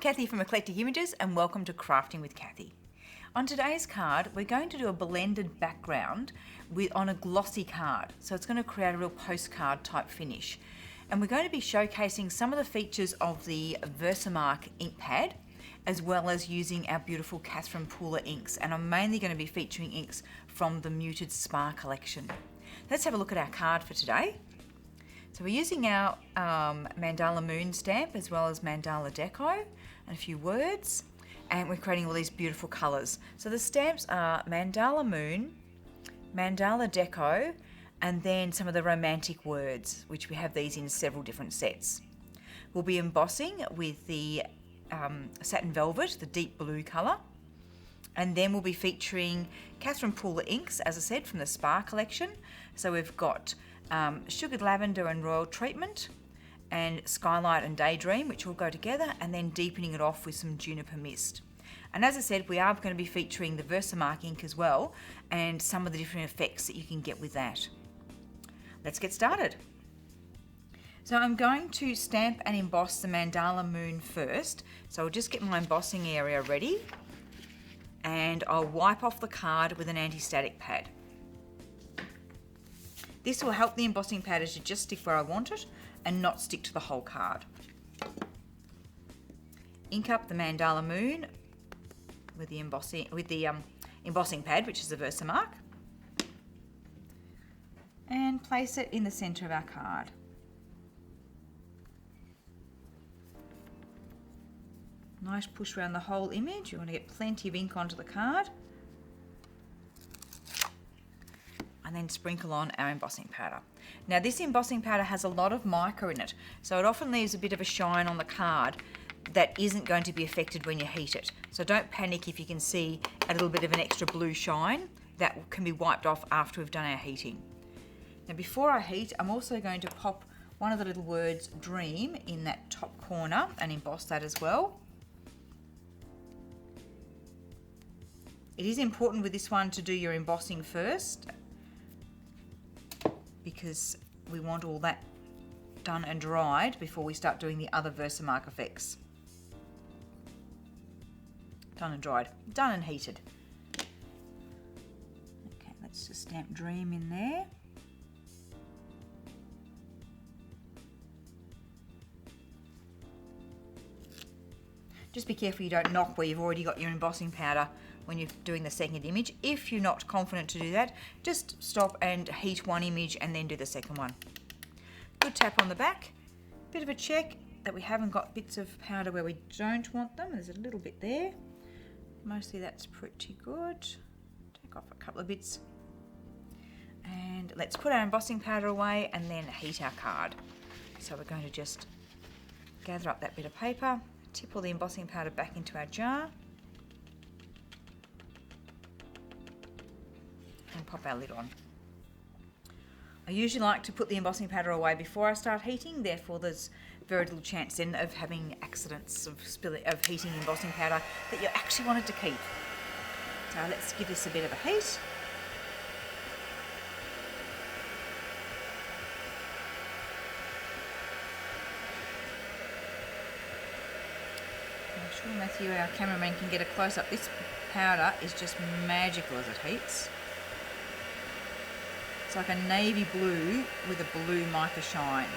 Kathy from Eclectic Images and welcome to Crafting with Kathy. On today's card, we're going to do a blended background on a glossy card. So it's going to create a real postcard type finish. And we're going to be showcasing some of the features of the Versamark ink pad, as well as using our beautiful Catherine Pooler inks. And I'm mainly going to be featuring inks from the Muted Spa collection. Let's have a look at our card for today. So we're using our Mandala Moon stamp as well as Mandala Deco and a few words, and we're creating all these beautiful colours. So the stamps are Mandala Moon, Mandala Deco, and then some of the romantic words, which we have these in several different sets. We'll be embossing with the Satin Velvet, the deep blue colour, and then we'll be featuring Catherine Pooler inks, as I said, from the Spa collection. So we've got Sugared Lavender and Royal Treatment, and Skylight and Daydream, which will go together, and then deepening it off with some Juniper Mist. And as I said, we are going to be featuring the Versamark ink as well, and some of the different effects that you can get with that. Let's get started. So I'm going to stamp and emboss the Mandala Moon first. So I'll just get my embossing area ready, and I'll wipe off the card with an anti-static pad. This will help the embossing pad to just stick where I want it and not stick to the whole card. Ink up the Mandala Moon with the embossing pad, which is the Versamark, and place it in the centre of our card. Nice push around the whole image. You want to get plenty of ink onto the card. And then sprinkle on our embossing powder. Now this embossing powder has a lot of mica in it, so it often leaves a bit of a shine on the card that isn't going to be affected when you heat it. So don't panic if you can see a little bit of an extra blue shine. That can be wiped off after we've done our heating. Now before I heat, I'm also going to pop one of the little words Dream in that top corner and emboss that as well. It is important with this one to do your embossing first, because we want all that done and dried before we start doing the other Versamark effects. Done and dried, done and heated. Okay, let's just stamp Dream in there. Just be careful you don't knock where you've already got your embossing powder when you're doing the second image. If you're not confident to do that, just stop and heat one image and then do the second one. Good tap on the back. Bit of a check that we haven't got bits of powder where we don't want them. There's a little bit there. Mostly that's pretty good. Take off a couple of bits. And let's put our embossing powder away and then heat our card. So we're going to just gather up that bit of paper, tip all the embossing powder back into our jar, and pop our lid on. I usually like to put the embossing powder away before I start heating, therefore there's very little chance then of having accidents of heating embossing powder that you actually wanted to keep. So let's give this a bit of a heat. I'm sure Matthew, our cameraman, can get a close-up. This powder is just magical as it heats. It's like a navy blue with a blue mica shine.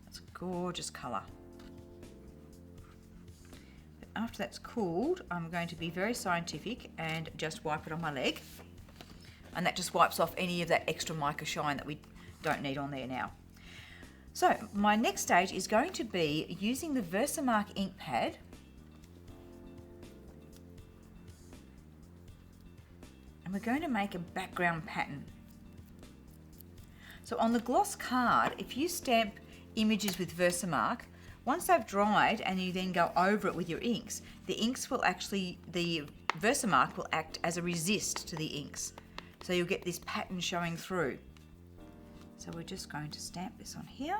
That's a gorgeous colour. But after that's cooled, I'm going to be very scientific and just wipe it on my leg. And that just wipes off any of that extra mica shine that we don't need on there now. So my next stage is going to be using the Versamark ink pad and we're going to make a background pattern. So on the gloss card, if you stamp images with Versamark, once they've dried and you then go over it with your inks, the Versamark will act as a resist to the inks. So you'll get this pattern showing through. So we're just going to stamp this on here.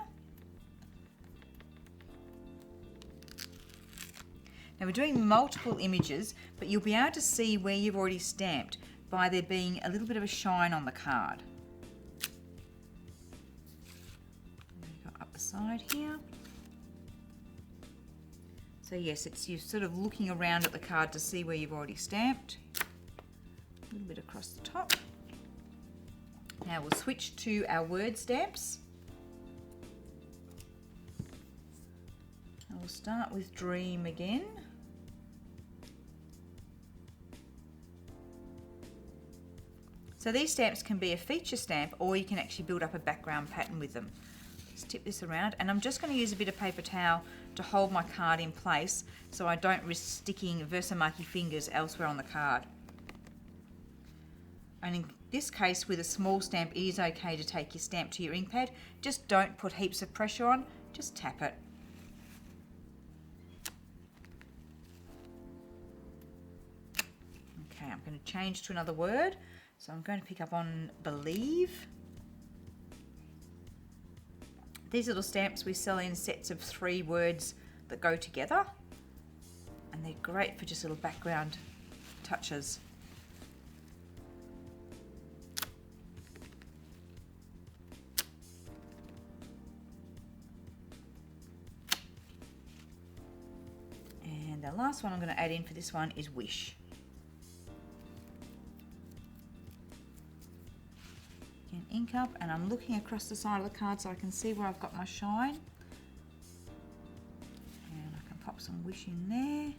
Now we're doing multiple images, but you'll be able to see where you've already stamped by there being a little bit of a shine on the card. Go up the side here. So yes, it's you're sort of looking around at the card to see where you've already stamped. A little bit across the top. Now we'll switch to our word stamps. And we'll start with Dream again. So these stamps can be a feature stamp, or you can actually build up a background pattern with them. Just tip this around, and I'm just going to use a bit of paper towel to hold my card in place so I don't risk sticking Versamark fingers elsewhere on the card. And in this case, with a small stamp, it is okay to take your stamp to your ink pad. Just don't put heaps of pressure on, just tap it. Okay, I'm going to change to another word. So I'm going to pick up on Believe. These little stamps we sell in sets of 3 words that go together, and they're great for just little background touches. And the last one I'm going to add in for this one is Wish. Ink up, and I'm looking across the side of the card so I can see where I've got my shine, and I can pop some Wish in there.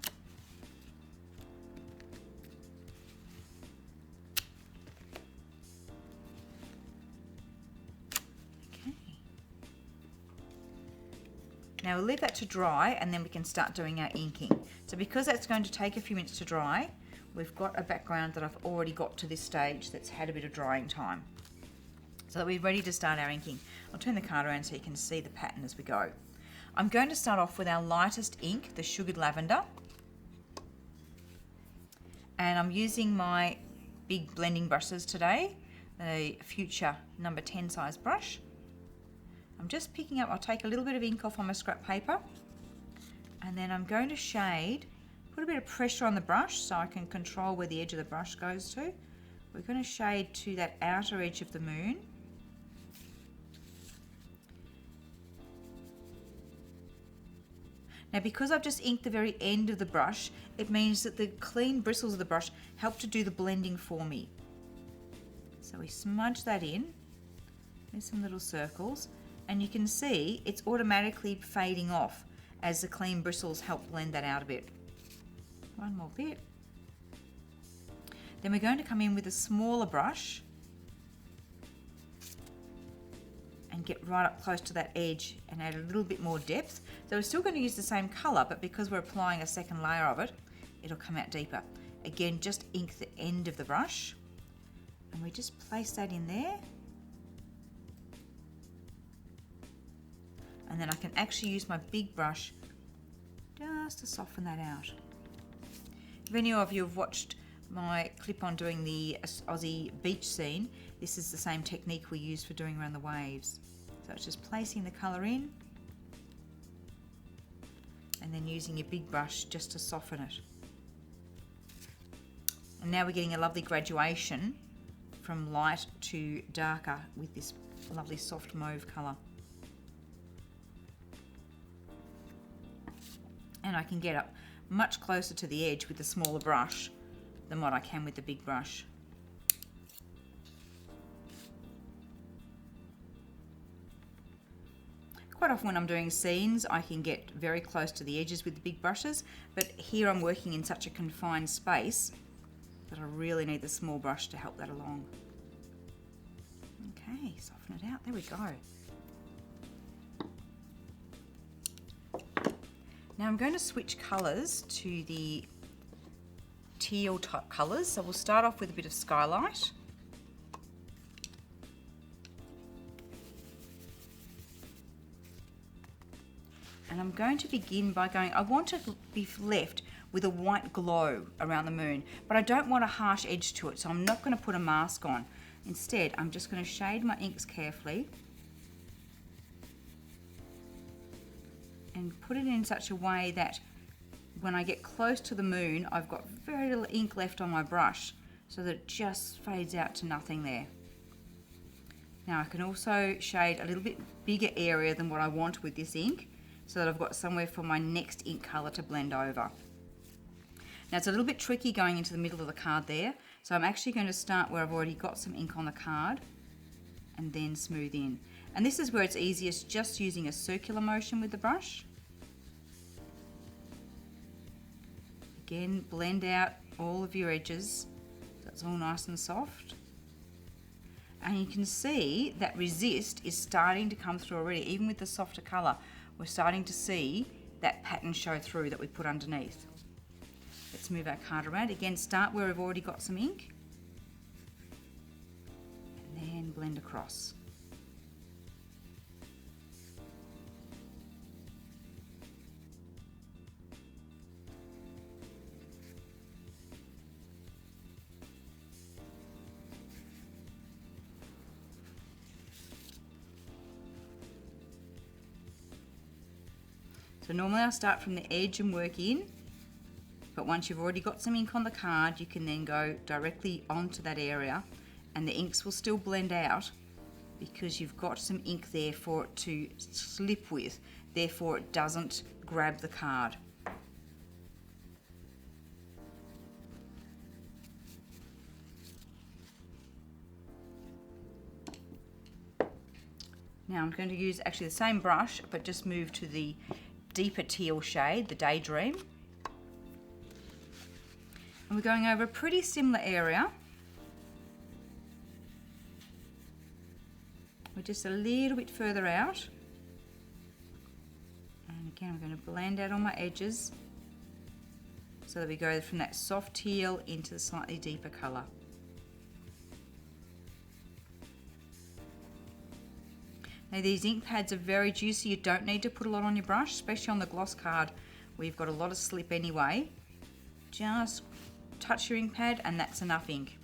Okay, now we'll leave that to dry, and then we can start doing our inking. So because that's going to take a few minutes to dry, we've got a background that I've already got to this stage that's had a bit of drying time, so that we're ready to start our inking. I'll turn the card around so you can see the pattern as we go. I'm going to start off with our lightest ink, the Sugared Lavender. And I'm using my big blending brushes today, the Future number 10 size brush. I'm just picking up, I'll take a little bit of ink off on my scrap paper, and then I'm going to shade, put a bit of pressure on the brush so I can control where the edge of the brush goes to. We're going to shade to that outer edge of the moon. Now because I've just inked the very end of the brush, it means that the clean bristles of the brush help to do the blending for me. So we smudge that in, there's some little circles, and you can see it's automatically fading off as the clean bristles help blend that out a bit. One more bit. Then we're going to come in with a smaller brush and get right up close to that edge and add a little bit more depth. So we're still going to use the same colour, but because we're applying a second layer of it, it'll come out deeper. Again, just ink the end of the brush, and we just place that in there. And then I can actually use my big brush just to soften that out. If any of you have watched my clip on doing the Aussie beach scene, this is the same technique we use for doing around the waves. So it's just placing the colour in and then using your big brush just to soften it. And now we're getting a lovely graduation from light to darker with this lovely soft mauve colour. And I can get up much closer to the edge with the smaller brush than what I can with the big brush. Quite often when I'm doing scenes, I can get very close to the edges with the big brushes, but here I'm working in such a confined space that I really need the small brush to help that along. Okay, soften it out, there we go. Now I'm going to switch colours to the teal type colours, so we'll start off with a bit of Skylight. And I'm going to begin by going, I want to be left with a white glow around the moon, but I don't want a harsh edge to it, so I'm not going to put a mask on. Instead, I'm just going to shade my inks carefully and put it in such a way that when I get close to the moon, I've got very little ink left on my brush so that it just fades out to nothing there. Now I can also shade a little bit bigger area than what I want with this ink so that I've got somewhere for my next ink colour to blend over. Now it's a little bit tricky going into the middle of the card there, so I'm actually going to start where I've already got some ink on the card and then smooth in. And this is where it's easiest, just using a circular motion with the brush. Again, blend out all of your edges so it's all nice and soft. And you can see that resist is starting to come through already. Even with the softer colour, we're starting to see that pattern show through that we put underneath. Let's move our card around. Again, start where we've already got some ink. And then blend across. So normally I'll start from the edge and work in, but once you've already got some ink on the card, you can then go directly onto that area and the inks will still blend out because you've got some ink there for it to slip with, therefore it doesn't grab the card. Now I'm going to use actually the same brush, but just move to the deeper teal shade, the Daydream. And we're going over a pretty similar area. We're just a little bit further out. And again, I'm going to blend out on my edges so that we go from that soft teal into the slightly deeper colour. Now these ink pads are very juicy. You don't need to put a lot on your brush, especially on the gloss card where you've got a lot of slip anyway. Just touch your ink pad and that's enough ink.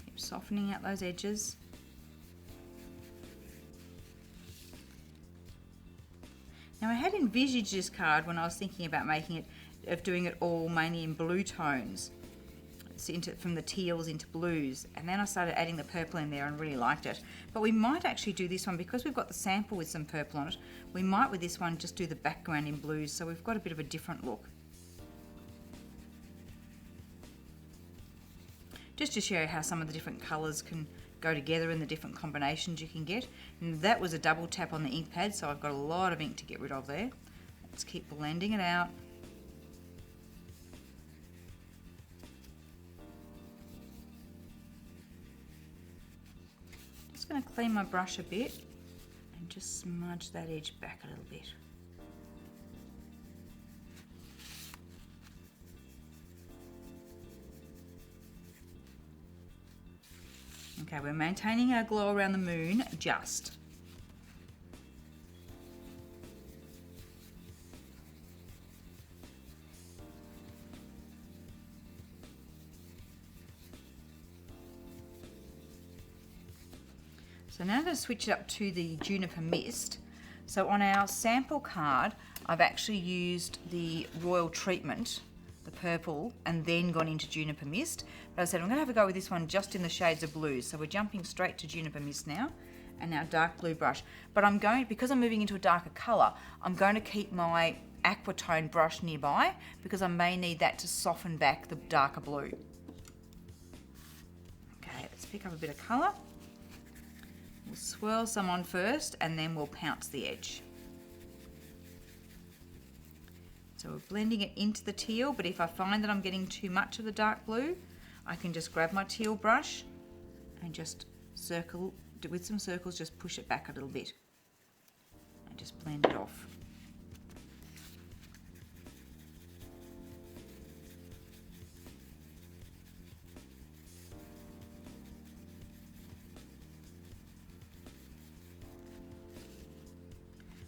Keep softening out those edges. Now I had envisaged this card when I was thinking about making it, of doing it all mainly in blue tones, from the teals into blues, and then I started adding the purple in there and really liked it. But we might actually do this one, because we've got the sample with some purple on it, we might with this one just do the background in blues, so we've got a bit of a different look. Just to show you how some of the different colours can go together and the different combinations you can get. And that was a double tap on the ink pad, so I've got a lot of ink to get rid of there. Let's keep blending it out. Just going to clean my brush a bit and just smudge that edge back a little bit. Okay, we're maintaining our glow around the moon just. So now I'm going to switch it up to the Juniper Mist. So on our sample card, I've actually used the Royal Treatment, the purple, and then gone into Juniper Mist. But I said I'm going to have a go with this one just in the shades of blues. So we're jumping straight to Juniper Mist now, and our dark blue brush. But I'm going, because I'm moving into a darker colour, I'm going to keep my aquatone brush nearby because I may need that to soften back the darker blue. Okay, let's pick up a bit of colour. We'll swirl some on first and then we'll pounce the edge. So we're blending it into the teal, but if I find that I'm getting too much of the dark blue, I can just grab my teal brush and just circle, with some circles, just push it back a little bit and just blend it off.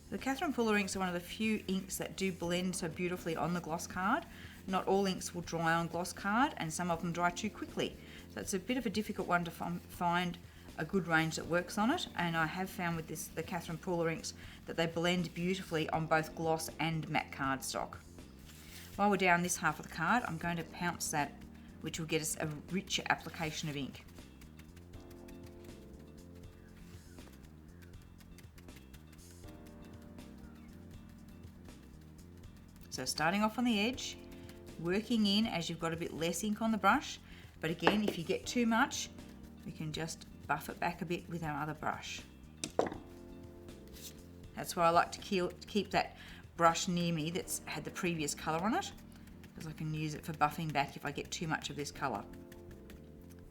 The Catherine Fuller inks are one of the few inks that do blend so beautifully on the gloss card. Not all inks will dry on gloss card, and some of them dry too quickly. So it's a bit of a difficult one to find a good range that works on it, and I have found with the Catherine Pooler inks that they blend beautifully on both gloss and matte cardstock. While we're down this half of the card, I'm going to pounce that, which will get us a richer application of ink. So starting off on the edge, working in as you've got a bit less ink on the brush, but again, if you get too much, we can just buff it back a bit with our other brush. That's why I like to keep that brush near me that's had the previous colour on it, because I can use it for buffing back if I get too much of this colour.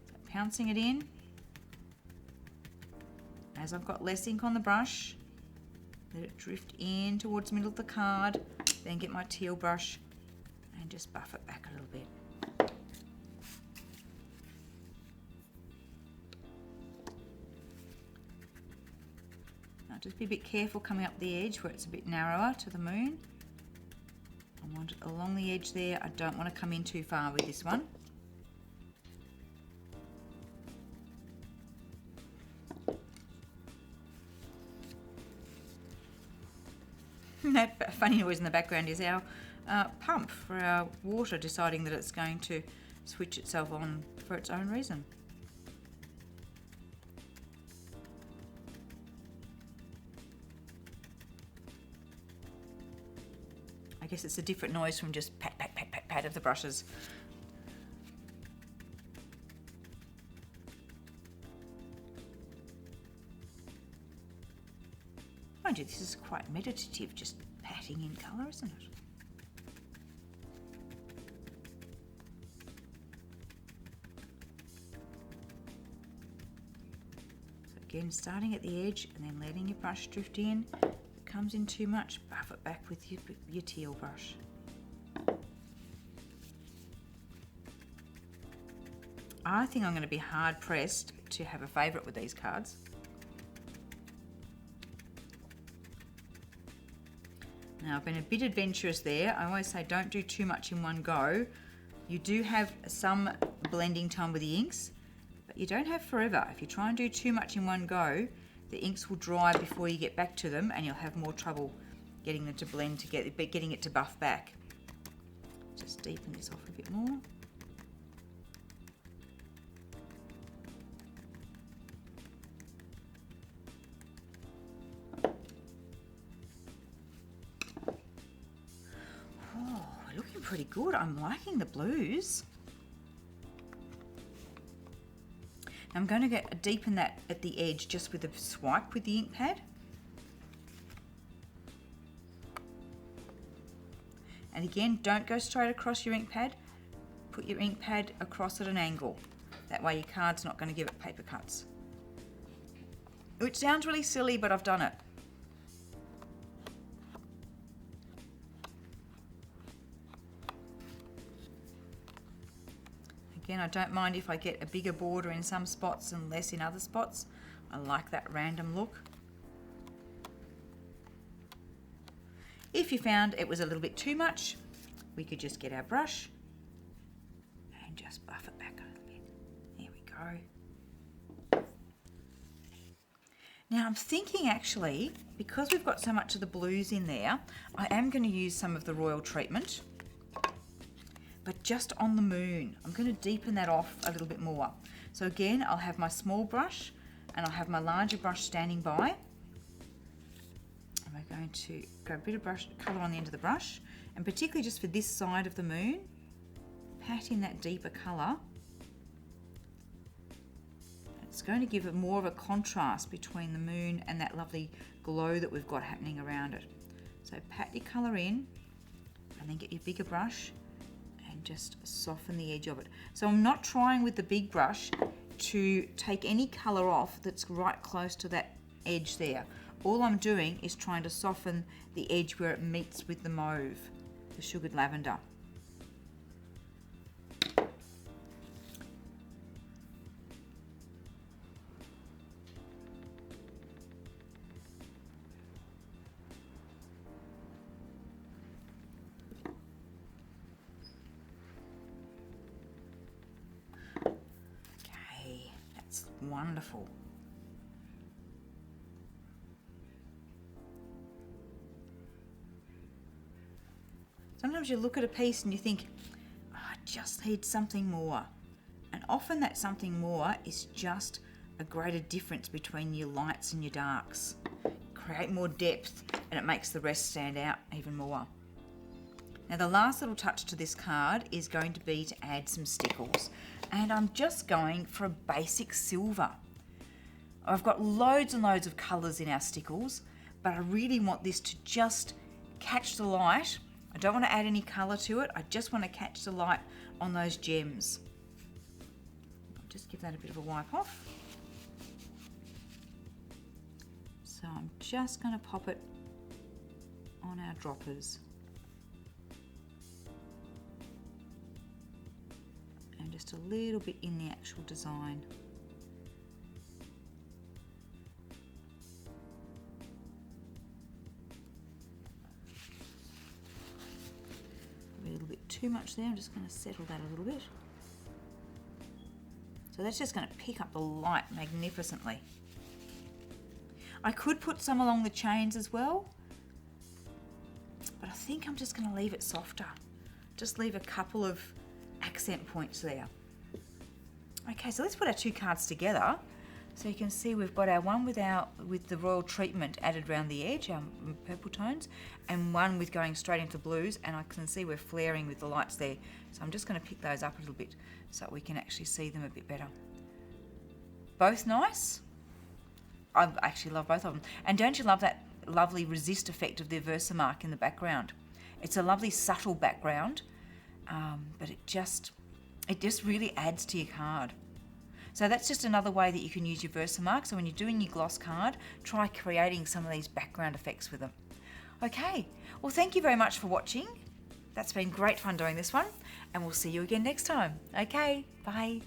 So pouncing it in. As I've got less ink on the brush, let it drift in towards the middle of the card, then get my teal brush and just buff it back a little bit. Now just be a bit careful coming up the edge where it's a bit narrower to the moon. I want it along the edge there. I don't want to come in too far with this one. That funny noise in the background is our pump for our water deciding that it's going to switch itself on for its own reason. I guess it's a different noise from just pat, pat, pat, pat, pat of the brushes. Mind you, this is quite meditative, just patting in colour, isn't it? So again, starting at the edge and then letting your brush drift in. If it comes in too much, buff it back with your teal brush. I think I'm going to be hard pressed to have a favourite with these cards. Now, I've been a bit adventurous there. I always say don't do too much in one go. You do have some blending time with the inks, but you don't have forever. If you try and do too much in one go, the inks will dry before you get back to them and you'll have more trouble getting them to blend together, but getting it to buff back. Just deepen this off a bit more. Pretty good. I'm liking the blues. I'm going to deepen that at the edge just with a swipe with the ink pad. And again, don't go straight across your ink pad. Put your ink pad across at an angle. That way your card's not going to give it paper cuts. Which sounds really silly, but I've done it. Again, I don't mind if I get a bigger border in some spots and less in other spots. I like that random look. If you found it was a little bit too much, we could just get our brush and just buff it back a little bit. There we go. Now I'm thinking actually, because we've got so much of the blues in there, I am going to use some of the Royal Treatment. But just on the moon. I'm going to deepen that off a little bit more. So again, I'll have my small brush and I'll have my larger brush standing by. And we're going to grab a bit of brush colour on the end of the brush, and particularly just for this side of the moon, pat in that deeper colour. It's going to give it more of a contrast between the moon and that lovely glow that we've got happening around it. So pat your colour in and then get your bigger brush and just soften the edge of it. So I'm not trying with the big brush to take any colour off that's right close to that edge there. All I'm doing is trying to soften the edge where it meets with the mauve, the sugared lavender. Wonderful. Sometimes you look at a piece and you think, oh, I just need something more. And often that something more is just a greater difference between your lights and your darks. Create more depth and it makes the rest stand out even more. Now the last little touch to this card is going to be to add some stickles. And I'm just going for a basic silver. I've got loads and loads of colours in our stickles, but I really want this to just catch the light. I don't want to add any colour to it. I just want to catch the light on those gems. I'll just give that a bit of a wipe off. So I'm just going to pop it on our droppers. And just a little bit in the actual design. A little bit too much there. I'm just going to settle that a little bit. So that's just going to pick up the light magnificently. I could put some along the chains as well, but I think I'm just going to leave it softer. Just leave a couple of accent points there. Okay, so let's put our two cards together. So you can see we've got our one with the royal treatment added around the edge, our purple tones, and one with going straight into blues, and I can see we're flaring with the lights there. So I'm just going to pick those up a little bit so we can actually see them a bit better. Both nice. I actually love both of them. And don't you love that lovely resist effect of the Versamark in the background? It's a lovely subtle background, but it just really adds to your card. So that's just another way that you can use your Versamark. So when you're doing your gloss card, try creating some of these background effects with them. Okay, well thank you very much for watching. That's been great fun doing this one, and we'll see you again next time. Okay, bye.